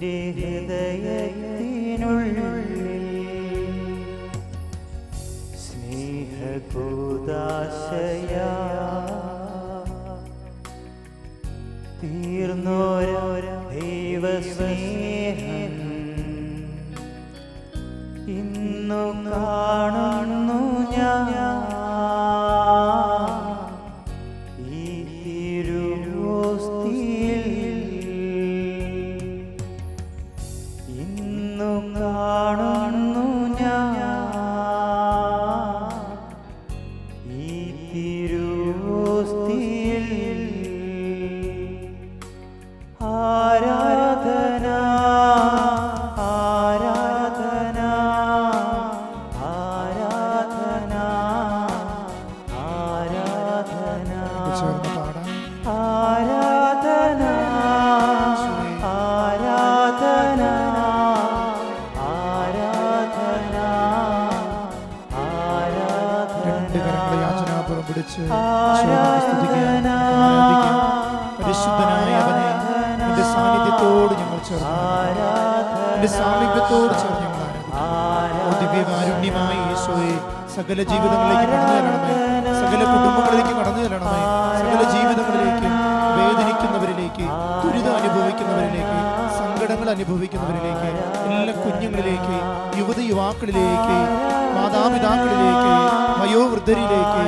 എൻ്റെ ഹൃദയത്തിനുള്ളിൽ സ്നേഹകൂദാശയാ തീർന്നോരോ ദൈവസ്നേഹം ഇന്നു കാണുന്നു ഞാൻ ഈ തിരുവോസ്തിയിൽ ഇന്നു കാണുന്നു ഞാൻ ഈ തിരുവോസ്തിയിൽ ആരാധന ആരാധന ആരാധന ആരാധന ആരാധന ആരാധന ആരാധന യാചനാപുറം പിടിച്ച് പരിശുദ്ധനായ അവനെ നിന്റെ സാന്നിധ്യത്തോട് ഞങ്ങൾ ചേർന്ന് നിന്റെ സാമീപ്യത്തോട് ചേർന്ന് ഞങ്ങൾ ആരാധിക്കുന്നു. ദിവ്യകാരുണ്യമായ ഈശോയെ സകല ജീവിതങ്ങളിലേക്ക് കടന്നു ചെല്ലണമേ, സകല കുടുംബങ്ങളിലേക്ക് കടന്നു ചെല്ലണമേ, സകല ജീവിതങ്ങളിലേക്ക് വേദനിക്കുന്നവരിലേക്ക്, ദുരിതം അനുഭവിക്കുന്നവരിലേക്ക്, സങ്കടങ്ങൾ അനുഭവിക്കുന്നവരിലേക്ക്, എല്ലാ കുഞ്ഞുങ്ങളിലേക്ക്, യുവതിയുവാക്കളിലേക്ക്, മാതാപിതാക്കളിലേക്ക്, വയോവൃദ്ധരിലേക്ക്,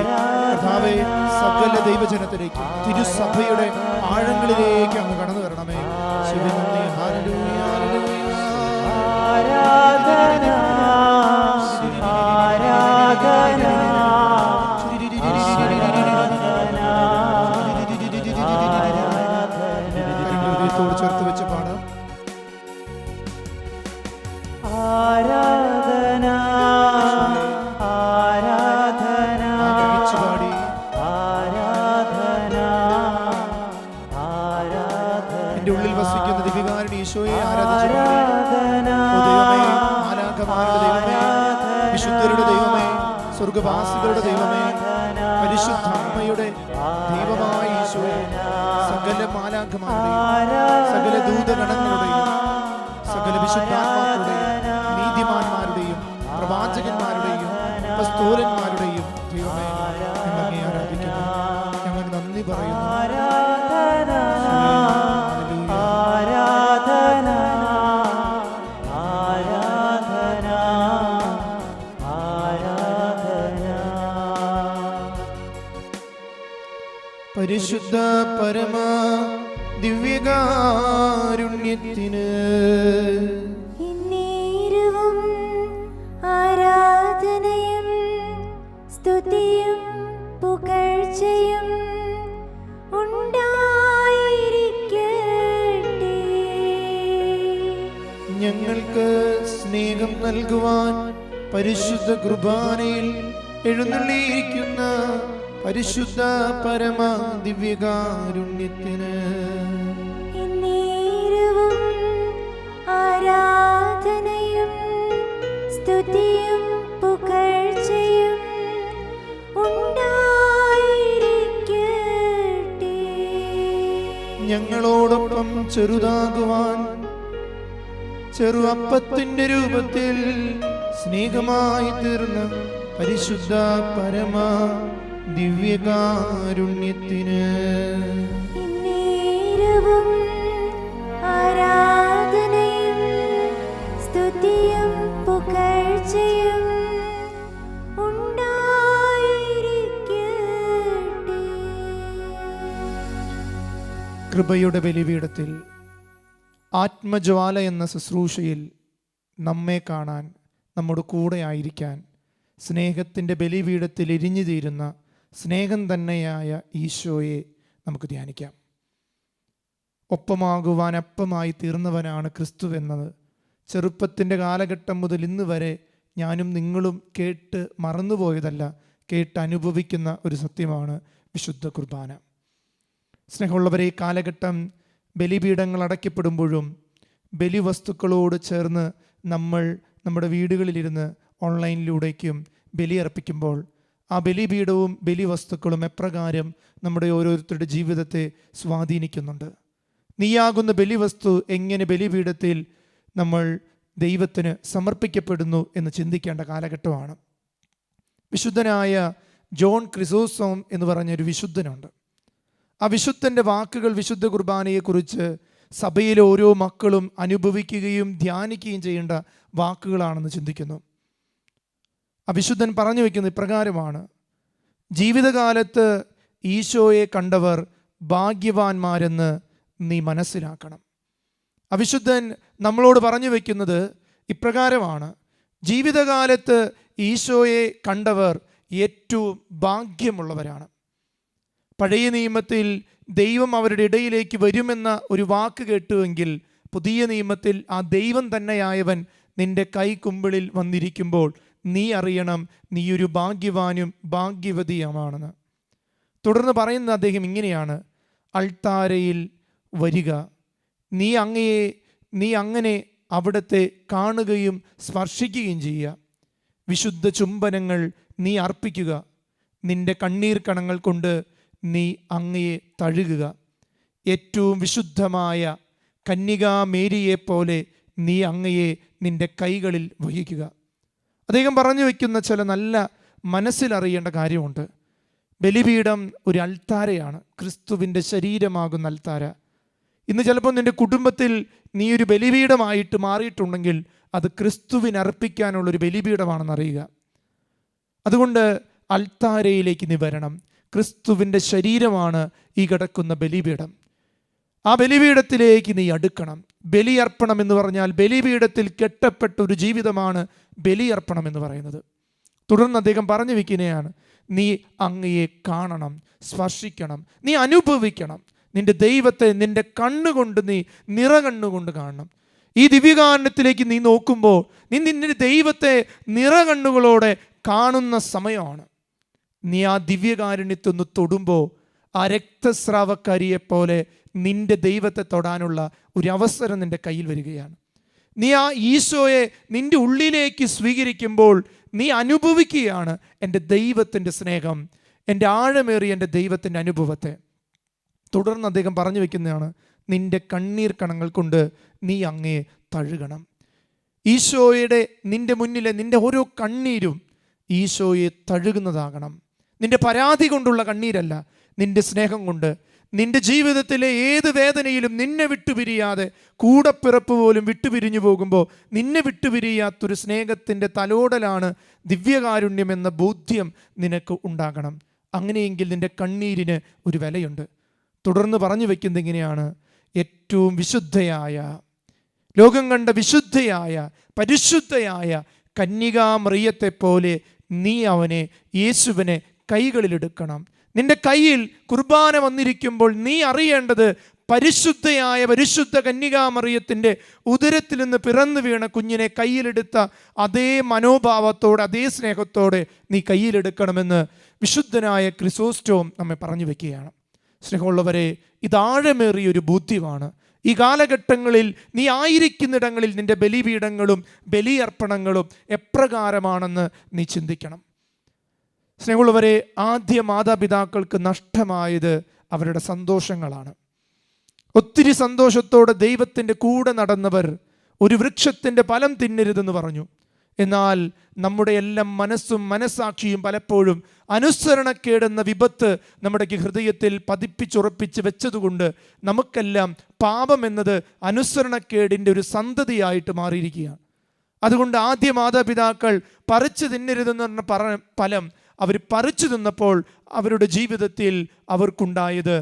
കർത്താവേ സകല ദൈവജനത്തിലേക്ക്, തിരുസഭയുടെ ആഴങ്ങളിലേക്ക് അങ്ങ് കടന്നു വരണമേ. ശിവനന്ദി ഹല്ലേലൂയ ആരാധന ആരാധന ഹൃദയത്തോട് ചേർത്ത് വെച്ച് പാടാം. ആരാധന ആരാധന പാടി ആരാധന ആരാധന എന്റെ ഉള്ളിൽ വസിക്കുന്ന ദിവ്യകാരുണ്യ ഈശോയെ ആരാധിച്ചു പാടി. ആരാധന ദൈവമേ, മാലാഖമാരുടെ ദൈവമേ, വിശുദ്ധരുടെ ദൈവമേ, സ്വർഗവാസികളുടെ ദൈവമേ, പരിശുദ്ധ അമ്മയുടെ ദൈവമായ ഈശോയെ, സകല മാലാഖമാരുടെയും സകല ദൂതഗണങ്ങളുടെയും സകല വിശുദ്ധാത്മാക്കളുടെയും നീതിമാന്മാരുടെയും പ്രവാചകന്മാരുടെയും അപ്പോസ്തലന്മാരുടെയും ദൈവമേ, ഞങ്ങൾ അങ്ങയെ ആരാധിക്കുന്നു, ഞങ്ങൾ നന്ദി പറയുന്നു. ആരാധന ആരാധന ആരാധന ആരാധന പരിശുദ്ധ പരമ ദിവ്യകാരുണ്യത്തിന് എന്നേരവും ആരാധനയും സ്തുതിയും പുകഴ്ചയും ഉണ്ടായിരിക്കട്ടെ. ഞങ്ങൾക്ക് സ്നേഹം നൽകുവാൻ പരിശുദ്ധ കുർബാനയിൽ എഴുന്നള്ളിയിരിക്കുന്ന പരിശുദ്ധ പരമ ദിവ്യകാരുണ്യത്തിന് എന്നേരവും ആരാധനയും സ്തുതിയും പുകഴ്ചയും ഉണ്ടായിരിക്കട്ടെ. ഞങ്ങളോടൊപ്പം ചെറുതാകുവാൻ ചെറു അപ്പത്തിന്റെ രൂപത്തിൽ സ്നേഹമായി തീർന്ന പരിശുദ്ധ പരമ ദിവ്യകാരുണ്യത്തിന് എന്നേരവും ആരാധനയും സ്തുതിയും പുകഴ്ചയും ഉണ്ടായിരിക്കട്ടെ. കൃപയുടെ ബലിപീഠത്തിൽ ആത്മജ്വാല എന്ന ശുശ്രൂഷയിൽ നമ്മെ കാണാൻ, നമ്മുടെ കൂടെ ആയിരിക്കാൻ, സ്നേഹത്തിൻ്റെ ബലിപീഠത്തിൽ എരിഞ്ഞു തീരുന്ന സ്നേഹം തന്നെയായ ഈശോയെ നമുക്ക് ധ്യാനിക്കാം. ഒപ്പമാകുവാൻ അപ്പമായി തീർന്നവനാണ് ക്രിസ്തു എന്നത് ചെറുപ്പത്തിൻ്റെ കാലഘട്ടം മുതൽ ഇന്ന് വരെ ഞാനും നിങ്ങളും കേട്ട് മറന്നുപോയതല്ല, കേട്ട് അനുഭവിക്കുന്ന ഒരു സത്യമാണ് വിശുദ്ധ കുർബാന. സ്നേഹമുള്ളവരെ, ഈ കാലഘട്ടം ബലിപീഠങ്ങൾ അടയ്ക്കപ്പെടുമ്പോഴും ബലിവസ്തുക്കളോട് ചേർന്ന് നമ്മൾ നമ്മുടെ വീടുകളിലിരുന്ന് ഓൺലൈനിലൂടേക്കും ബലിയർപ്പിക്കുമ്പോൾ ആ ബലിപീഠവും ബലിവസ്തുക്കളും എപ്രകാരം നമ്മുടെ ഓരോരുത്തരുടെ ജീവിതത്തെ സ്വാധീനിക്കുന്നുണ്ട്. നീയാകുന്ന ബലിവസ്തു എങ്ങനെ ബലിപീഠത്തിൽ നമ്മൾ ദൈവത്തിന് സമർപ്പിക്കപ്പെടുന്നു എന്ന് ചിന്തിക്കേണ്ട കാലഘട്ടമാണ്. വിശുദ്ധനായ ജോൺ ക്രിസോസ്റ്റം എന്ന് പറഞ്ഞൊരു വിശുദ്ധനുണ്ട്. ആ വിശുദ്ധൻ്റെ വാക്കുകൾ വിശുദ്ധ കുർബാനയെക്കുറിച്ച് സഭയിലെ ഓരോ മക്കളും അനുഭവിക്കുകയും ധ്യാനിക്കുകയും ചെയ്യേണ്ട വാക്കുകളാണെന്ന് ചിന്തിക്കുന്നു. ആ വിശുദ്ധൻ പറഞ്ഞു വയ്ക്കുന്ന ഇപ്രകാരമാണ്: ജീവിതകാലത്ത് ഈശോയെ കണ്ടവർ ഭാഗ്യവാന്മാരെന്ന് നീ മനസ്സിലാക്കണം. അവിശുദ്ധൻ നമ്മളോട് പറഞ്ഞു വയ്ക്കുന്നത് ഇപ്രകാരമാണ്: ജീവിതകാലത്ത് ഈശോയെ കണ്ടവർ ഏറ്റവും ഭാഗ്യമുള്ളവരാണ്. പഴയ നിയമത്തിൽ ദൈവം അവരുടെ ഇടയിലേക്ക് വരുമെന്ന ഒരു വാക്ക് കേട്ടുവെങ്കിൽ പുതിയ നിയമത്തിൽ ആ ദൈവം തന്നെയായവൻ നിന്റെ കൈക്കുമ്പിളിൽ വന്നിരിക്കുമ്പോൾ നീ അറിയണം നീ ഒരു ഭാഗ്യവാനും ഭാഗ്യവതിയുമാണെന്ന്. തുടർന്ന് പറയുന്ന അദ്ദേഹം ഇങ്ങനെയാണ്: അൾത്താരയിൽ വരിക, നീ അങ്ങനെ അവിടത്തെ കാണുകയും സ്പർശിക്കുകയും ചെയ്യുക. വിശുദ്ധ ചുംബനങ്ങൾ നീ അർപ്പിക്കുക. നിന്റെ കണ്ണീർ കണങ്ങൾ കൊണ്ട് നീ അങ്ങയെ തഴുകുക. ഏറ്റവും വിശുദ്ധമായ കന്യകാ മേരിയെപ്പോലെ നീ അങ്ങയെ നിന്റെ കൈകളിൽ വഹിക്കുക. അദ്ദേഹം പറഞ്ഞു വയ്ക്കുന്ന ചില നല്ല മനസ്സിലറിയേണ്ട കാര്യമുണ്ട്. ബലിപീഠം ഒരു അൾത്താരയാണ്, ക്രിസ്തുവിൻ്റെ ശരീരമാകുന്ന അൾത്താര. ഇന്ന് ചിലപ്പോൾ നിൻ്റെ കുടുംബത്തിൽ നീ ഒരു ബലിപീഠമായിട്ട് മാറിയിട്ടുണ്ടെങ്കിൽ അത് ക്രിസ്തുവിനർപ്പിക്കാനുള്ളൊരു ബലിപീഠമാണെന്നറിയുക. അതുകൊണ്ട് അൾത്താരയിലേക്ക് നീ വരണം. ക്രിസ്തുവിൻ്റെ ശരീരമാണ് ഈ കിടക്കുന്ന ബലിപീഠം. ആ ബലിപീഠത്തിലേക്ക് നീ അടുക്കണം. ബലിയർപ്പണം എന്ന് പറഞ്ഞാൽ ബലിപീഠത്തിൽ കെട്ടപ്പെട്ട ഒരു ജീവിതമാണ് ബലിയർപ്പണം എന്ന് പറയുന്നത്. തുടർന്ന് അദ്ദേഹം പറഞ്ഞു വയ്ക്കുന്നതാണ്: നീ അങ്ങയെ കാണണം, സ്പർശിക്കണം, നീ അനുഭവിക്കണം. നിന്റെ ദൈവത്തെ നിന്റെ കണ്ണുകൊണ്ട് നീ നിറകണ്ണുകൊണ്ട് കാണണം. ഈ ദിവ്യകാരുണ്യത്തിലേക്ക് നീ നോക്കുമ്പോൾ നീ നിന്റെ ദൈവത്തെ നിറകണ്ണുകളോടെ കാണുന്ന സമയമാണ്. നീ ആ ദിവ്യകാരുണ്യത്തൊന്ന് തൊടുമ്പോൾ ആ രക്തസ്രാവക്കാരിയെപ്പോലെ നിന്റെ ദൈവത്തെ തൊടാനുള്ള ഒരു അവസരം നിന്റെ കയ്യിൽ വരികയാണ്. നീ ആ ഈശോയെ നിന്റെ ഉള്ളിലേക്ക് സ്വീകരിക്കുമ്പോൾ നീ അനുഭവിക്കുകയാണ് എൻ്റെ ദൈവത്തിൻ്റെ സ്നേഹം, എൻ്റെ ആഴമേറിയ എൻ്റെ ദൈവത്തിൻ്റെ അനുഭവത്തെ. തുടർന്ന് അദ്ദേഹം പറഞ്ഞു വയ്ക്കുന്നതാണ്: നിന്റെ കണ്ണീർ കണങ്ങൾ കൊണ്ട് നീ അങ്ങയെ തഴുകണം. ഈശോയുടെ നിന്റെ മുന്നിലെ നിന്റെ ഓരോ കണ്ണീരും ഈശോയെ തഴുകുന്നതാകണം. നിന്റെ പരാതി കൊണ്ടുള്ള കണ്ണീരല്ല, നിന്റെ സ്നേഹം കൊണ്ട്. നിന്റെ ജീവിതത്തിലെ ഏത് വേദനയിലും നിന്നെ വിട്ടുപിരിയാതെ, കൂടപ്പിറപ്പ് പോലും വിട്ടുപിരിഞ്ഞു പോകുമ്പോൾ നിന്നെ വിട്ടുപിരിയാത്തൊരു സ്നേഹത്തിൻ്റെ തലോടലാണ് ദിവ്യകാരുണ്യം എന്ന ബോധ്യം നിനക്ക് ഉണ്ടാകണം. അങ്ങനെയെങ്കിൽ നിന്റെ കണ്ണീരിന് ഒരു വിലയുണ്ട്. തുടർന്ന് പറഞ്ഞു വയ്ക്കുന്നത് ഇങ്ങനെയാണ്: ഏറ്റവും വിശുദ്ധയായ, ലോകം കണ്ട വിശുദ്ധയായ പരിശുദ്ധയായ കന്യകാമറിയത്തെപ്പോലെ നീ അവനെ, യേശുവിനെ കൈകളിലെടുക്കണം. നിന്റെ കയ്യിൽ കുർബാന വന്നിരിക്കുമ്പോൾ നീ അറിയേണ്ടത് പരിശുദ്ധയായ പരിശുദ്ധ കന്യകാമറിയത്തിൻ്റെ ഉദരത്തിൽ നിന്ന് പിറന്നു വീണ കുഞ്ഞിനെ കയ്യിലെടുത്ത അതേ മനോഭാവത്തോടെ അതേ സ്നേഹത്തോടെ നീ കയ്യിലെടുക്കണമെന്ന് വിശുദ്ധനായ ക്രിസോസ്റ്റോം നമ്മെ പറഞ്ഞു വയ്ക്കുകയാണ്. സ്നേഹമുള്ളവരെ, ഇതാഴമേറിയൊരു ബോധ്യമാണ്. ഈ കാലഘട്ടങ്ങളിൽ നീ ആയിരിക്കുന്നിടങ്ങളിൽ നിന്റെ ബലിപീഠങ്ങളും ബലിയർപ്പണങ്ങളും എപ്രകാരമാണെന്ന് നീ ചിന്തിക്കണം. സ്നേഹമുള്ളവരെ, ആദ്യ മാതാപിതാക്കൾക്ക് നഷ്ടമായത് അവരുടെ സന്തോഷങ്ങളാണ്. ഒത്തിരി സന്തോഷത്തോടെ ദൈവത്തിൻ്റെ കൂടെ നടന്നവർ ഒരു വൃക്ഷത്തിൻ്റെ ഫലം തിന്നരുതെന്ന് പറഞ്ഞു. എന്നാൽ നമ്മുടെ എല്ലാം മനസ്സും മനസ്സാക്ഷിയും പലപ്പോഴും അനുസരണക്കേടെന്ന വിപത്ത് നമ്മുടെ ഹൃദയത്തിൽ പതിപ്പിച്ചുറപ്പിച്ച് വെച്ചതുകൊണ്ട് നമുക്കെല്ലാം പാപം എന്നത് അനുസരണക്കേടിൻ്റെ ഒരു സന്തതിയായിട്ട് മാറിയിരിക്കുകയാണ്. അതുകൊണ്ട് ആദ്യ മാതാപിതാക്കൾ പറിച്ചു തിന്നരുതെന്ന് പറഞ്ഞ ഫലം അവർ പറിച്ചു തിന്നപ്പോൾ അവരുടെ ജീവിതത്തിൽ അവർക്കുണ്ടായത്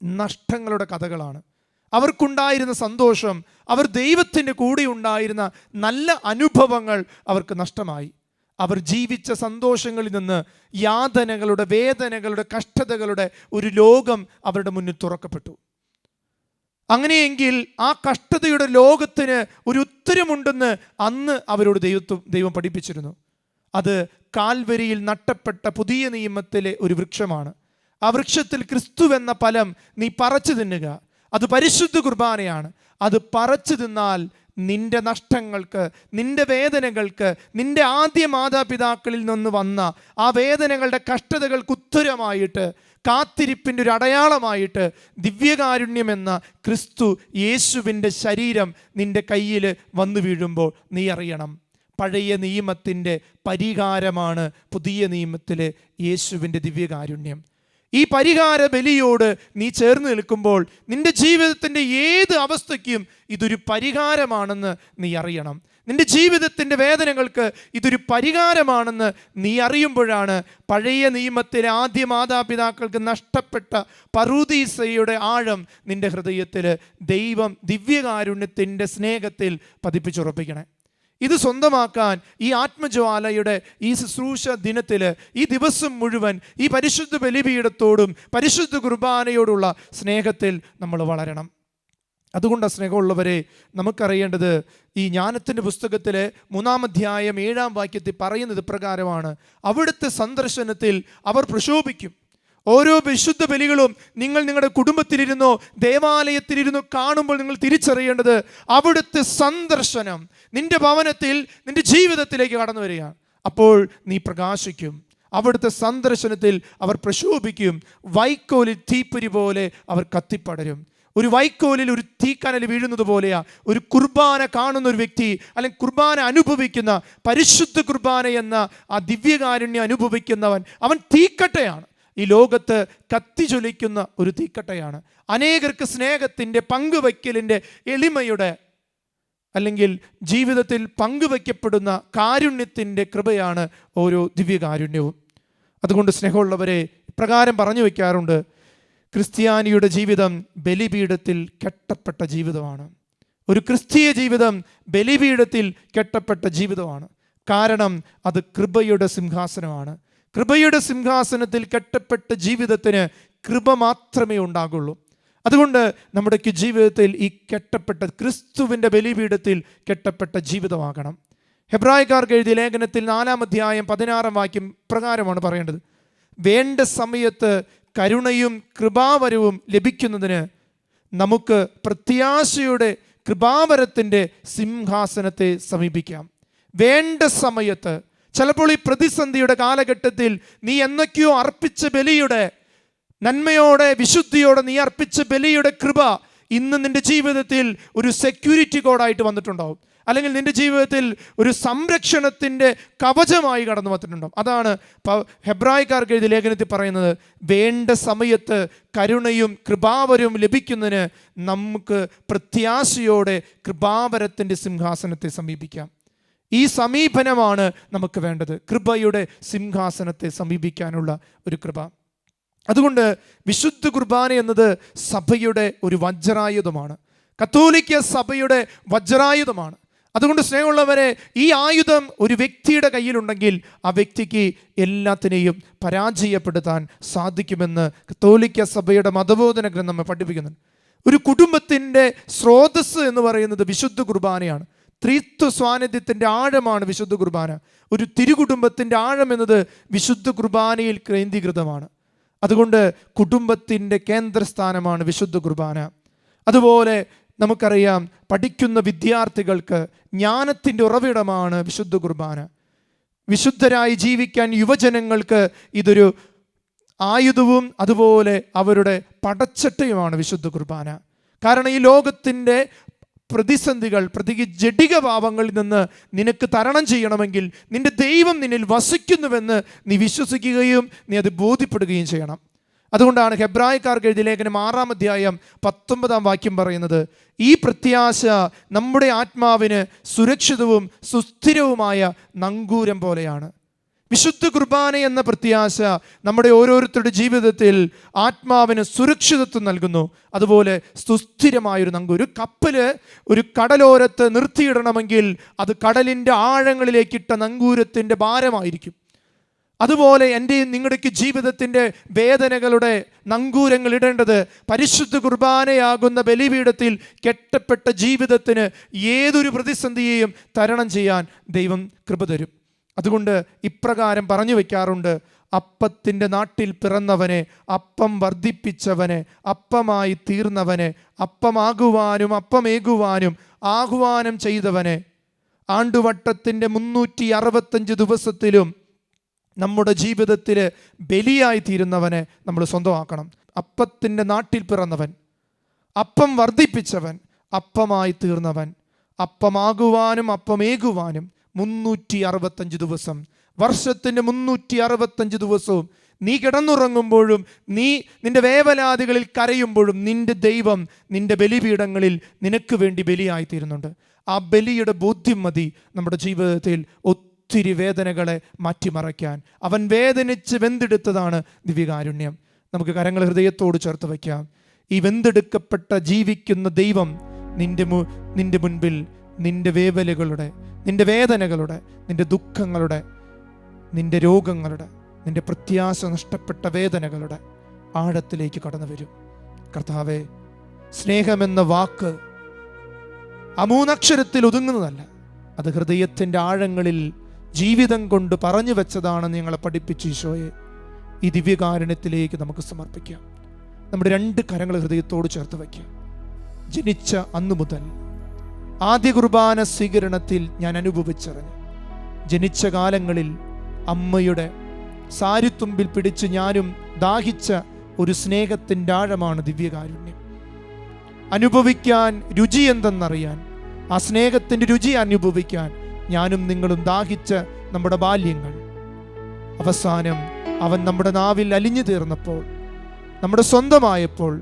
നഷ്ടങ്ങളുടെ കഥകളാണ്. അവർക്കുണ്ടായിരുന്ന സന്തോഷം, അവർ ദൈവത്തിൻ്റെ കൂടെ ഉണ്ടായിരുന്ന നല്ല അനുഭവങ്ങൾ അവർക്ക് നഷ്ടമായി. അവർ ജീവിച്ച സന്തോഷങ്ങളിൽ നിന്ന് യാതനകളുടെ, വേദനകളുടെ, കഷ്ടതകളുടെ ഒരു ലോകം അവരുടെ മുന്നിൽ തുറക്കപ്പെട്ടു. അങ്ങനെയെങ്കിൽ ആ കഷ്ടതയുടെ ലോകത്തിന് ഒരു ഉത്തരമുണ്ടെന്ന് അന്ന് അവരോട് ദൈവം പഠിപ്പിച്ചിരുന്നു. അത് കാൽവരിയിൽ നട്ടപ്പെട്ട പുതിയ നിയമത്തിലെ ഒരു വൃക്ഷമാണ്. ആ വൃക്ഷത്തിൽ ക്രിസ്തു എന്ന ഫലം നീ പറിച്ചു തിന്നുക. അത് പരിശുദ്ധ കുർബാനയാണ്. അത് പറിച്ചു തിന്നാൽ നിന്റെ നഷ്ടങ്ങൾക്ക്, നിന്റെ വേദനകൾക്ക്, നിന്റെ ആദ്യ മാതാപിതാക്കളിൽ നിന്ന് വന്ന ആ വേദനകളുടെ കഷ്ടതകൾക്ക് ഉത്തരമായിട്ട് കാത്തിരിപ്പിൻ്റെ ഒരു അടയാളമായിട്ട് ദിവ്യകാരുണ്യം എന്ന ക്രിസ്തു യേശുവിൻ്റെ ശരീരം നിൻ്റെ കയ്യിൽ വന്നു വീഴുമ്പോൾ നീ അറിയണം, പഴയ നിയമത്തിൻ്റെ പരിഹാരമാണ് പുതിയ നിയമത്തിലെ യേശുവിൻ്റെ ദിവ്യകാരുണ്യം. ഈ പരിഹാര ബലിയോട് നീ ചേർന്ന് നിൽക്കുമ്പോൾ നിൻ്റെ ജീവിതത്തിൻ്റെ ഏത് അവസ്ഥയ്ക്കും ഇതൊരു പരിഹാരമാണെന്ന് നീ അറിയണം. നിൻ്റെ ജീവിതത്തിൻ്റെ വേദനകൾക്ക് ഇതൊരു പരിഹാരമാണെന്ന് നീ അറിയുമ്പോഴാണ് പഴയ നിയമത്തിലെ ആദ്യ മാതാപിതാക്കൾക്ക് നഷ്ടപ്പെട്ട പറുദീസയുടെ ആഴം നിൻ്റെ ഹൃദയത്തിൽ ദൈവം ദിവ്യകാരുണ്യത്തിൻ്റെ സ്നേഹത്തിൽ പതിപ്പിച്ചുറപ്പിക്കണേ. ഇത് സ്വന്തമാക്കാൻ ഈ ആത്മജ്വാലയുടെ ഈ ശുശ്രൂഷ ദിനത്തിൽ ഈ ദിവസം മുഴുവൻ ഈ പരിശുദ്ധ ബലിപീഠത്തോടും പരിശുദ്ധ കുർബാനയോടുള്ള സ്നേഹത്തിൽ നമ്മൾ വളരണം. അതുകൊണ്ട് സ്നേഹമുള്ളവരെ, നമുക്കറിയേണ്ടത് ഈ ജ്ഞാനത്തിൻ്റെ പുസ്തകത്തിലെ 3-ാം അധ്യായം 7-ാം വാക്യത്തിൽ പറയുന്നത് പ്രകാരമാണ്. അവിടുത്തെ സന്ദർശനത്തിൽ അവർ പ്രശോഭിക്കും. ഓരോ വിശുദ്ധ ബലികളും നിങ്ങൾ നിങ്ങളുടെ കുടുംബത്തിലിരുന്നോ ദേവാലയത്തിലിരുന്നോ കാണുമ്പോൾ നിങ്ങൾ തിരിച്ചറിയേണ്ടത് അവിടുത്തെ സന്ദർശനം നിന്റെ ഭവനത്തിൽ നിന്റെ ജീവിതത്തിലേക്ക് കടന്നു വരികയാണ്. അപ്പോൾ നീ പ്രകാശിക്കും. അവിടുത്തെ സന്ദർശനത്തിൽ അവർ പ്രശോഭിക്കും. വൈക്കോലിൽ തീപ്പൊരി പോലെ അവർ കത്തിപ്പടരും. ഒരു വൈക്കോലിൽ ഒരു തീക്കനൽ വീഴുന്നത് പോലെയാ ഒരു കുർബാന കാണുന്ന ഒരു വ്യക്തി, അല്ലെങ്കിൽ കുർബാന അനുഭവിക്കുന്ന, പരിശുദ്ധ കുർബാന എന്ന ആ ദിവ്യകാരുണ്യം അനുഭവിക്കുന്നവൻ, അവൻ തീക്കട്ടയാണ്. ഈ ലോകത്ത് കത്തിജ്വലിക്കുന്ന ഒരു തീക്കട്ടയാണ്. അനേകർക്ക് സ്നേഹത്തിൻ്റെ, പങ്കുവയ്ക്കലിൻ്റെ, എളിമയുടെ, അല്ലെങ്കിൽ ജീവിതത്തിൽ പങ്കുവയ്ക്കപ്പെടുന്ന കാരുണ്യത്തിൻ്റെ കൃപയാണ് ഓരോ ദിവ്യകാരുണ്യവും. അതുകൊണ്ട് സ്നേഹമുള്ളവരെ, ഇപ്രകാരം പറഞ്ഞു വയ്ക്കാറുണ്ട്, ക്രിസ്ത്യാനിയുടെ ജീവിതം ബലിപീഠത്തിൽ കെട്ടപ്പെട്ട ജീവിതമാണ്. ഒരു ക്രിസ്തീയ ജീവിതം ബലിപീഠത്തിൽ കെട്ടപ്പെട്ട ജീവിതമാണ്. കാരണം അത് കൃപയുടെ സിംഹാസനമാണ്. കൃപയുടെ സിംഹാസനത്തിൽ കെട്ടപ്പെട്ട ജീവിതത്തിന് കൃപ മാത്രമേ ഉണ്ടാകുള്ളൂ. അതുകൊണ്ട് നമ്മുടെ ജീവിതത്തിൽ ഈ കെട്ടപ്പെട്ട ക്രിസ്തുവിൻ്റെ ബലിപീഠത്തിൽ കെട്ടപ്പെട്ട ജീവിതമാകണം. ഹെബ്രായക്കാർക്ക് എഴുതിയ ലേഖനത്തിൽ 4-ാം അധ്യായം 16-ാം വാക്യം പ്രകാരമാണ് പറയേണ്ടത്, വേണ്ട സമയത്ത് കരുണയും കൃപാവരവും ലഭിക്കുന്നതിന് നമുക്ക് പ്രത്യാശയുടെ കൃപാവരത്തിൻ്റെ സിംഹാസനത്തെ സമീപിക്കാം. വേണ്ട സമയത്ത്, ചിലപ്പോൾ ഈ പ്രതിസന്ധിയുടെ കാലഘട്ടത്തിൽ നീ എന്നൊക്കെയോ അർപ്പിച്ച ബലിയുടെ നന്മയോടെ വിശുദ്ധിയോടെ നീ അർപ്പിച്ച ബലിയുടെ കൃപ ഇന്ന് നിൻ്റെ ജീവിതത്തിൽ ഒരു സെക്യൂരിറ്റി കോഡായിട്ട് വന്നിട്ടുണ്ടാവും, അല്ലെങ്കിൽ നിൻ്റെ ജീവിതത്തിൽ ഒരു സംരക്ഷണത്തിൻ്റെ കവചമായി കടന്നു വന്നിട്ടുണ്ടാവും. അതാണ് ഹെബ്രായക്കാർക്ക് എഴുതിയ ലേഖനത്തിൽ പറയുന്നത്, വേണ്ട സമയത്ത് കരുണയും കൃപാവരവും ലഭിക്കുന്നതിന് നമുക്ക് പ്രത്യാശയോടെ കൃപാവരത്തിൻ്റെ സിംഹാസനത്തെ സമീപിക്കാം. ഈ സമീപനമാണ് നമുക്ക് വേണ്ടത്, കൃപയുടെ സിംഹാസനത്തെ സമീപിക്കാനുള്ള ഒരു കൃപ. അതുകൊണ്ട് വിശുദ്ധ കുർബാന എന്നത് സഭയുടെ ഒരു വജ്രായുധമാണ്, കത്തോലിക്ക സഭയുടെ വജ്രായുധമാണ്. അതുകൊണ്ട് സ്നേഹമുള്ളവരെ, ഈ ആയുധം ഒരു വ്യക്തിയുടെ കയ്യിലുണ്ടെങ്കിൽ ആ വ്യക്തിക്ക് എല്ലാത്തിനെയും പരാജയപ്പെടുത്താൻ സാധിക്കുമെന്ന് കത്തോലിക്ക സഭയുടെ മതബോധന ഗ്രന്ഥം നമ്മെ പഠിപ്പിക്കുന്നുണ്ട്. ഒരു കുടുംബത്തിൻ്റെ സ്രോതസ്സ് എന്ന് പറയുന്നത് വിശുദ്ധ കുർബാനയാണ്. ത്രിത്വ സ്വാന്നിധ്യത്തിൻ്റെ ആഴമാണ് വിശുദ്ധ കുർബാന. ഒരു തിരുകുടുംബത്തിൻ്റെ ആഴം എന്നത് വിശുദ്ധ കുർബാനയിൽ കേന്ദ്രീകൃതമാണ്. അതുകൊണ്ട് കുടുംബത്തിൻ്റെ കേന്ദ്രസ്ഥാനമാണ് വിശുദ്ധ കുർബാന. അതുപോലെ നമുക്കറിയാം, പഠിക്കുന്ന വിദ്യാർത്ഥികൾക്ക് ജ്ഞാനത്തിൻ്റെ ഉറവിടമാണ് വിശുദ്ധ കുർബാന. വിശുദ്ധരായി ജീവിക്കാൻ യുവജനങ്ങൾക്ക് ഇതൊരു ആയുധവും അതുപോലെ അവരുടെ പടച്ചട്ടയുമാണ് വിശുദ്ധ കുർബാന. കാരണം ഈ ലോകത്തിൻ്റെ പ്രതിസന്ധികൾ, പ്രത്യേകിച്ച് ജഡിക ഭാവങ്ങളിൽ നിന്ന് നിനക്ക് തരണം ചെയ്യണമെങ്കിൽ നിന്റെ ദൈവം നിന്നിൽ വസിക്കുന്നുവെന്ന് നീ വിശ്വസിക്കുകയും നീ അത് ബോധ്യപ്പെടുകയും ചെയ്യണം. അതുകൊണ്ടാണ് ഹെബ്രായക്കാർക്ക് എഴുതിയ ലേഖനം 6-ാം അധ്യായം 19-ാം വാക്യം പറയുന്നത്, ഈ പ്രത്യാശ നമ്മുടെ ആത്മാവിന് സുരക്ഷിതവും സുസ്ഥിരവുമായ നങ്കൂരം പോലെയാണ്. വിശുദ്ധ കുർബാന എന്ന പ്രത്യാശ നമ്മുടെ ഓരോരുത്തരുടെ ജീവിതത്തിൽ ആത്മാവിന് സുരക്ഷിതത്വം നൽകുന്നു. അതുപോലെ സുസ്ഥിരമായൊരു നങ്കൂരം. ഒരു കപ്പല് ഒരു കടലോരത്ത് നിർത്തിയിടണമെങ്കിൽ അത് കടലിൻ്റെ ആഴങ്ങളിലേക്കിട്ട നങ്കൂരത്തിൻ്റെ ഭാരമായിരിക്കും. അതുപോലെ എൻ്റെയും നിങ്ങളുടെയൊക്കെ ജീവിതത്തിൻ്റെ വേദനകളുടെ നങ്കൂരങ്ങൾ ഇടേണ്ടത് പരിശുദ്ധ കുർബാനയാകുന്ന ബലിപീഠത്തിൽ കെട്ടപ്പെട്ട ജീവിതത്തിന് ഏതൊരു പ്രതിസന്ധിയെയും തരണം ചെയ്യാൻ ദൈവം കൃപ തരും. അതുകൊണ്ട് ഇപ്രകാരം പറഞ്ഞു വയ്ക്കാറുണ്ട്, അപ്പത്തിൻ്റെ നാട്ടിൽ പിറന്നവനെ, അപ്പം വർദ്ധിപ്പിച്ചവനെ, അപ്പമായി തീർന്നവനെ, അപ്പമാകുവാനും അപ്പമേകുവാനും ആഹ്വാനം ചെയ്തവനെ, ആണ്ടുവട്ടത്തിൻ്റെ 365 ദിവസത്തിലും നമ്മുടെ ജീവിതത്തിൽ ബലിയായി തീരുന്നവനെ നമ്മൾ സ്വന്തമാക്കണം. അപ്പത്തിൻ്റെ നാട്ടിൽ പിറന്നവൻ, അപ്പം വർദ്ധിപ്പിച്ചവൻ, അപ്പമായി തീർന്നവൻ, അപ്പമാകുവാനും അപ്പമേകുവാനും 365 ദിവസം, വർഷത്തിൻ്റെ 365 ദിവസവും നീ കിടന്നുറങ്ങുമ്പോഴും നിന്റെ വേവലാതികളിൽ കരയുമ്പോഴും നിന്റെ ദൈവം നിന്റെ ബലിപീഠങ്ങളിൽ നിനക്ക് വേണ്ടി ബലിയായി തീരുന്നുണ്ട്. ആ ബലിയുടെ ബോധ്യം മതി നമ്മുടെ ജീവിതത്തിൽ ഒത്തിരി വേദനകളെ മാറ്റിമറയ്ക്കാൻ. അവൻ വേദനിച്ച് വെന്തെടുത്തതാണ് ദിവ്യകാരുണ്യം. നമുക്ക് കരങ്ങൾ ഹൃദയത്തോട് ചേർത്ത് വയ്ക്കാം. ഈ വെന്തെടുക്കപ്പെട്ട ജീവിക്കുന്ന ദൈവം നിന്റെ മുൻപിൽ നിന്റെ വേവലുകളുടെ, നിന്റെ വേദനകളുടെ, നിന്റെ ദുഃഖങ്ങളുടെ, നിന്റെ രോഗങ്ങളുടെ, നിന്റെ പ്രത്യാശ നഷ്ടപ്പെട്ട വേദനകളുടെ ആഴത്തിലേക്ക് കടന്നു വരും. കർത്താവേ, സ്നേഹമെന്ന വാക്ക് ആ 3 അക്ഷരത്തിൽ ഒതുങ്ങുന്നതല്ല. അത് ഹൃദയത്തിൻ്റെ ആഴങ്ങളിൽ ജീവിതം കൊണ്ട് പറഞ്ഞു വെച്ചതാണെന്ന് ഞങ്ങളെ പഠിപ്പിച്ചു ഈശോയെ. ഈ ദിവ്യകാരുണ്യത്തിലേക്ക് നമുക്ക് സമർപ്പിക്കാം. നമ്മുടെ 2 കരങ്ങൾ ഹൃദയത്തോട് ചേർത്ത് വയ്ക്കാം. ജനിച്ച അന്നു മുതൽ ആദ്യ കുർബാന സ്വീകരണത്തിൽ ഞാൻ അനുഭവിച്ചറിഞ്ഞു. ജനിച്ച കാലങ്ങളിൽ അമ്മയുടെ സാരിത്തുമ്പിൽ പിടിച്ച് ഞാനും ദാഹിച്ച ഒരു സ്നേഹത്തിൻ്റെ ആഴമാണ് ദിവ്യകാരുണ്യം. അനുഭവിക്കാൻ രുചി എന്തെന്നറിയാൻ, ആ സ്നേഹത്തിൻ്റെ രുചി അനുഭവിക്കാൻ ഞാനും നിങ്ങളും ദാഹിച്ച നമ്മുടെ ബാല്യങ്ങൾ, അവസാനം അവൻ നമ്മുടെ നാവിൽ അലിഞ്ഞു തീർന്നപ്പോൾ, നമ്മുടെ സ്വന്തമായപ്പോൾ,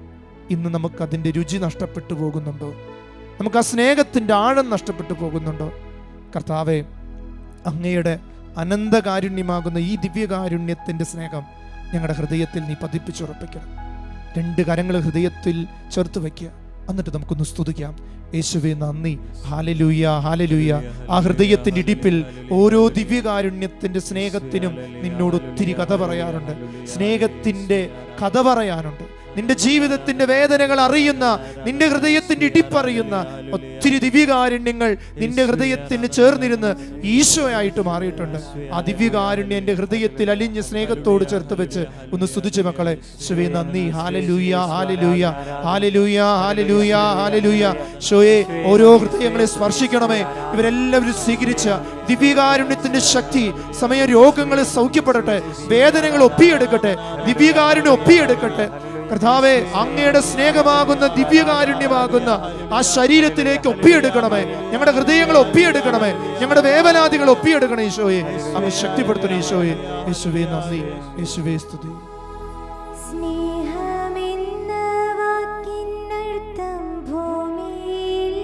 ഇന്ന് നമുക്കതിൻ്റെ രുചി നഷ്ടപ്പെട്ടു പോകുന്നുണ്ടോ? നമുക്ക് ആ സ്നേഹത്തിൻ്റെ ആഴം നഷ്ടപ്പെട്ടു പോകുന്നുണ്ടോ? കർത്താവേ, അങ്ങയുടെ അനന്തകാരുണ്യമാകുന്ന ഈ ദിവ്യകാരുണ്യത്തിൻ്റെ സ്നേഹം ഞങ്ങളുടെ ഹൃദയത്തിൽ നീ പതിപ്പിച്ചുറപ്പിക്കണം. 2 കരങ്ങൾ ഹൃദയത്തിൽ ചേർത്ത് വയ്ക്കുക. എന്നിട്ട് നമുക്കൊന്ന് സ്തുതിക്കാം. യേശുവേ നന്ദി, ഹല്ലേലൂയ, ഹല്ലേലൂയ. ആ ഹൃദയത്തിൻ്റെ ഇടിപ്പിൽ ഓരോ ദിവ്യകാരുണ്യത്തിൻ്റെ സ്നേഹത്തിനും നിന്നോട് ഒത്തിരി കഥ പറയാറുണ്ട്. സ്നേഹത്തിൻ്റെ കഥ പറയാനുണ്ട്. നിന്റെ ജീവിതത്തിന്റെ വേദനകൾ അറിയുന്ന, നിന്റെ ഹൃദയത്തിന്റെ ഇടിപ്പറിയുന്ന ഒത്തിരി ദിവ്യകാരുണ്യങ്ങൾ നിന്റെ ഹൃദയത്തിന് ചേർന്നിരുന്ന് ഈശോയായിട്ട് മാറിയിട്ടുണ്ട്. ആ ദിവ്യകാരുണ്യം എൻ്റെ ഹൃദയത്തിൽ അലിഞ്ഞ സ്നേഹത്തോട് ചേർത്ത് വെച്ച് ഒന്ന് സ്തുതിച്ച് മക്കളെ. യേശുവേ നന്ദി, hallelujah, hallelujah, hallelujah, hallelujah, hallelujah. യേശുവേ, ഓരോ ഹൃദയങ്ങളെ സ്പർശിക്കണമേ. ഇവരെല്ലാവരും സ്വീകരിച്ച ദിവ്യകാരുണ്യത്തിന്റെ ശക്തി സമയ രോഗങ്ങളെ സൗഖ്യപ്പെടട്ടെ, വേദനകൾ ഒപ്പിയെടുക്കട്ടെ, ദിവ്യകാരുണ്യം ഒപ്പിയെടുക്കട്ടെ. കർത്താവേ, അങ്ങയുടെ സ്നേഹമാകുന്ന ദിവ്യകാരുണ്യമാകുന്ന ആ ശരീരത്തിലേക്ക് ഒപ്പിയെടുക്കണമേ. ഞങ്ങളുടെ ഹൃദയങ്ങൾ ഒപ്പിയെടുക്കണമേ. ഞങ്ങളുടെ വേവലാതികൾ ഒപ്പിയെടുക്കണേ ഈശോയെ. അങ്ങ് ശക്തിപ്പെടുത്തണേ ഈശോയെ. യേശുവേ നന്ദി, യേശുവേ സ്തുതി. സ്നേഹമെന്ന വാക്കിനർത്ഥം ഭൂമിയിൽ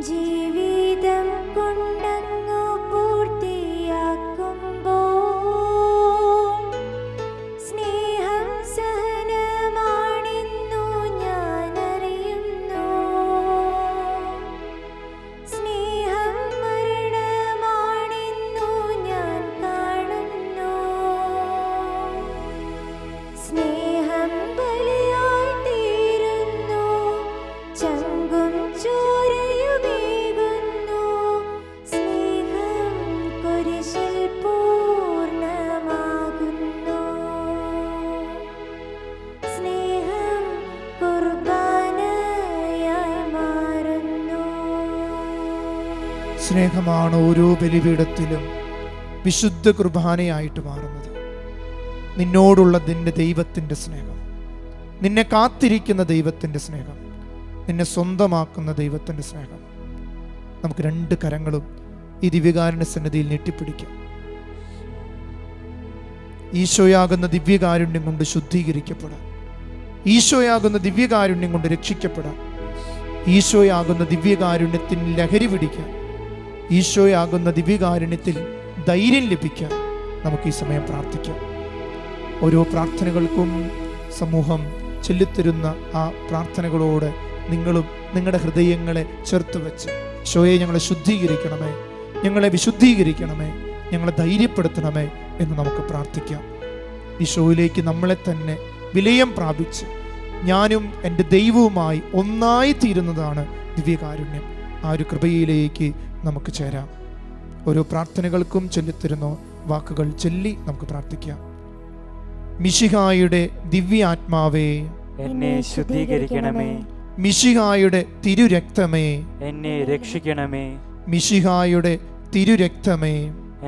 ജീവിതം കൊണ്ടങ്ങു പൂർത്തിയാക്കുമ്പോൾ സ്നേഹം സഹനമാണെന്നു ഞാനറിയുന്നു. സ്നേഹം മരണമാണെന്നു ഞാൻ കാണുന്നു. സ്നേഹം ബലിയായി തീരുന്നു, ചങ്കും ചോരയുമേകുന്നു. സ്നേഹം കുരിശിൽ പൂർണ്ണമാകുന്നു. സ്നേഹം കുർബാനയായി മാറുന്നു. സ്നേഹമാണ് ഓരോ ബലിപീഠത്തിലും വിശുദ്ധ കുർബാനയായിട്ട് മാറുന്നത്. നിന്നോടുള്ള നിന്റെ ദൈവത്തിൻ്റെ സ്നേഹം, നിന്നെ കാത്തിരിക്കുന്ന ദൈവത്തിൻ്റെ സ്നേഹം, നിന്നെ സ്വന്തമാക്കുന്ന ദൈവത്തിൻ്റെ സ്നേഹം. നമുക്ക് 2 കരങ്ങളും ഈ ദിവ്യകാരുണ്യ സന്നിധിയിൽ ഞെട്ടിപ്പിടിക്കാം. ഈശോയാകുന്ന ദിവ്യകാരുണ്യം കൊണ്ട് ശുദ്ധീകരിക്കപ്പെടാം, ഈശോയാകുന്ന ദിവ്യകാരുണ്യം കൊണ്ട് രക്ഷിക്കപ്പെടാം, ഈശോയാകുന്ന ദിവ്യകാരുണ്യത്തിൽ ലഹരി പിടിക്കാൻ, ഈശോയാകുന്ന ദിവ്യകാരുണ്യത്തിൽ ധൈര്യം ലഭിക്കാൻ നമുക്ക് ഈ സമയം പ്രാർത്ഥിക്കാം. ഓരോ പ്രാർത്ഥനകൾക്കും സമൂഹം ചൊല്ലിത്തരുന്ന ആ പ്രാർത്ഥനകളോട് നിങ്ങളും നിങ്ങളുടെ ഹൃദയങ്ങളെ ചേർത്ത് വെച്ച്, ഈശോയെ ഞങ്ങളെ ശുദ്ധീകരിക്കണമേ, ഞങ്ങളെ വിശുദ്ധീകരിക്കണമേ, ഞങ്ങളെ ധൈര്യപ്പെടുത്തണമേ എന്ന് നമുക്ക് പ്രാർത്ഥിക്കാം. ഈശോയിലേക്ക് നമ്മളെ തന്നെ വിലയം പ്രാപിച്ച് ഞാനും എൻ്റെ ദൈവവുമായി ഒന്നായി തീരുന്നതാണ് ദിവ്യകാരുണ്യം. ആ ഒരു കൃപയിലേക്ക് നമുക്ക് ചേരാം. ഓരോ പ്രാർത്ഥനകൾക്കും ചൊല്ലിത്തരുന്ന വാക്കുകൾ ചൊല്ലി നമുക്ക് പ്രാർത്ഥിക്കാം. മിശിഹായുടെ ദിവ്യാത്മാവേ, എന്നെ ശുദ്ധീകരിക്കണമേ. മിശിഹായുടെ തിരുരക്തമേ, എന്നെ രക്ഷിക്കണമേ. മിശിഹായുടെ തിരുരക്തമേ,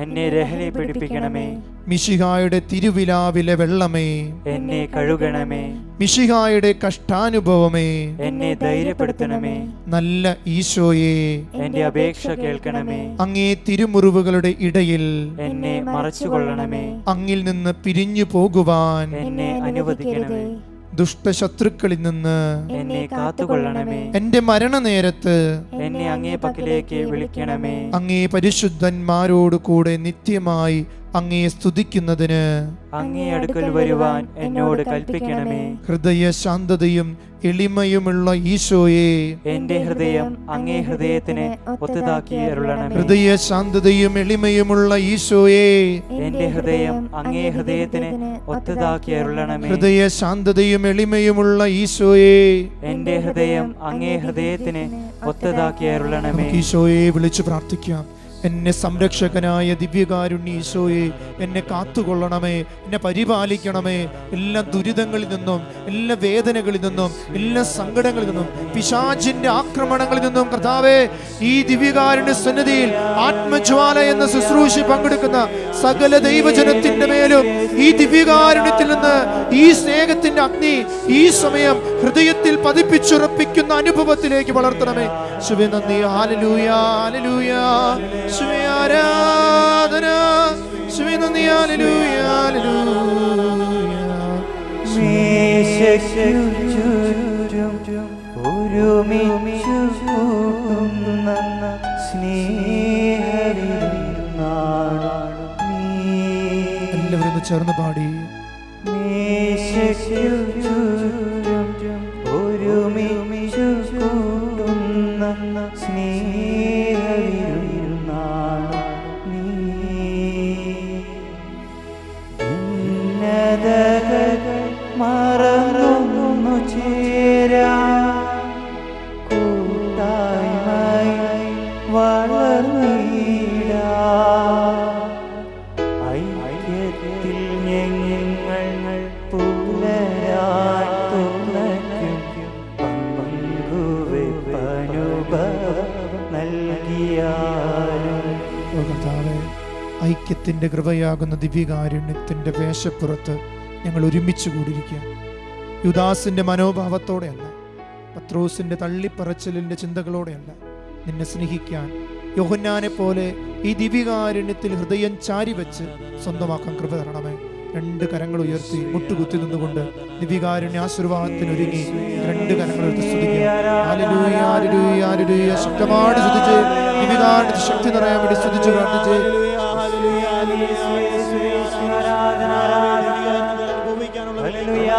എന്നെ ലഹരി പിടിപ്പിക്കണമേ. മിശിഹായുടെ തിരുവിലാവിലെ വെള്ളമേ, എന്നെ കഴുകണമേ. മിശിഹായുടെ കഷ്ടാനുഭവമേ, എന്നെ ധൈര്യപ്പെടുത്തണമേ. നല്ല ഈശോയെ, എന്റെ അപേക്ഷ കേൾക്കണമേ. അങ്ങേ തിരുമുറിവുകളുടെ ഇടയിൽ എന്നെ മറച്ചുകൊള്ളണമേ. അങ്ങിൽ നിന്ന് പിരിഞ്ഞു പോകുവാൻ എന്നെ അനുവദിക്കണമേ. ദുഷ്ടശത്രുക്കളിൽ നിന്ന് എന്നെ കാത്തുകൊള്ളണമേ. എന്റെ മരണനേരത്ത് എന്നെ അങ്ങേ പക്കലേക്ക് വിളിക്കണമേ. അങ്ങേ പരിശുദ്ധന്മാരോട് കൂടെ നിത്യമായി അങ്ങേ സ്തുതിക്കുന്നതിന് അങ്ങേ അടുക്കൽ വരുവാൻ എന്നോട് കൽപ്പിക്കണമേ. ഹൃദയ ശാന്തതയും എളിമയുമുള്ള ഈശോയെ, എന്റെ ഹൃദയം അങ്ങേ ഹൃദയത്തിന് ഒത്തതാക്കി അരുളണമേ. ഹൃദയ ശാന്തതയും എളിമയുമുള്ള ഈശോയെ, എന്റെ ഹൃദയം അങ്ങേ ഹൃദയത്തിന് ഒത്തതാക്കി അരുളണമേ. ഹൃദയ ശാന്തതയും എളിമയുമുള്ള ഈശോയെ, എന്റെ ഹൃദയം അങ്ങേ ഹൃദയത്തിന് ഒത്തതാക്കി അരുളണമേ. ഈശോയെ വിളിച്ചു പ്രാർത്ഥിക്കാം. എന്നെ സംരക്ഷകനായ ദിവ്യകാരുണ്യ ഈശോയെ, എന്നെ കാത്തുകൊള്ളണമേ, എന്നെ പരിപാലിക്കണമേ. എല്ലാ ദുരിതങ്ങളിൽ നിന്നും, എല്ലാ വേദനകളിൽ നിന്നും, എല്ലാ സങ്കടങ്ങളിൽ നിന്നും, പിശാചിന്റെ ആക്രമണങ്ങളിൽ നിന്നും കർത്താവേ, ഈ ദിവ്യകാരുണ്യ സന്നിധിയിൽ ആത്മജ്വാല എന്ന ശുശ്രൂഷ പങ്കെടുക്കുന്ന സകല ദൈവജനത്തിന്റെ മേലും ഈ ദിവ്യകാരുണ്യത്തിൽ നിന്ന് ഈ സ്നേഹത്തിന്റെ അഗ്നി ഈ സമയം ഹൃദയത്തിൽ പതിപ്പിച്ചുറപ്പിക്കുന്ന അനുഭവത്തിലേക്ക് വളർത്തണമേ. ശുഭ നന്ദി. Hallelujah, hallelujah. ശുഭ ആരാധന. ശുഭ നന്ദി. Hallelujah, hallelujah. ഒരുമിച്ചു കൂടുന്ന സ്നേഹവിരുന്നാണ് നീ. എല്ലാവരും ഒന്ന് ചേർന്ന് പാടി. ഒരുമിച്ചു കൂടുന്ന സ്നേഹവിരുന്നാണ് നീ. ഭിന്നതകൾ മറന്നു ചേരാ കൂട്ടായ്മയായി വളർന്നിടാ. ഐക്യത്തിൽ ഞങ്ങൾ പുലരാൻ തുണയ്ക്കും പങ്കുവെപ്പനുഭവം നൽകിയാലും. ഓ കർത്താവേ, ഐക്യത്തിന്റെ കൃപയാകുന്ന ദിവ്യകാരുണ്യത്തിന്റെ വേഷപ്പുറത്ത് ഞങ്ങൾ ഒരുമിച്ച് കൂടിയിരിക്കുക. യുദാസിന്റെ മനോഭാവത്തോടെയല്ല, പത്രോസിന്റെ തള്ളിപ്പറച്ചിലിന്റെ ചിന്തകളോടെയല്ല. നിന്നെ സ്നേഹിക്കാൻ യോഹന്നാനെ പോലെ ഈ ദിവ്യകാരുണ്യത്തിൽ ഹൃദയം ചാരിവെച്ച് സ്വന്തമാക്കാൻ കൃപ തരണമേ. രണ്ട് കരങ്ങൾ ഉയർത്തി മുട്ടുകുത്തി നിന്നുകൊണ്ട് ദിവ്യകാരുണ്യ ആശീർവാദത്തിന് ഒരുങ്ങി രണ്ട് കരങ്ങൾ ഉയർത്തി സ്തുതിക്കുക. Hallelujah, hallelujah, hallelujah. ശക്തമായിട്ട് സ്തുതിച്ച് ദിവ്യകാരുണ്യത്തിൽ ശക്തി നിറയാൻ വേണ്ടി സ്തുതിച്ച് പ്രാർത്ഥിച്ച് ഹല്ലേലൂയ, ഹല്ലേലൂയ.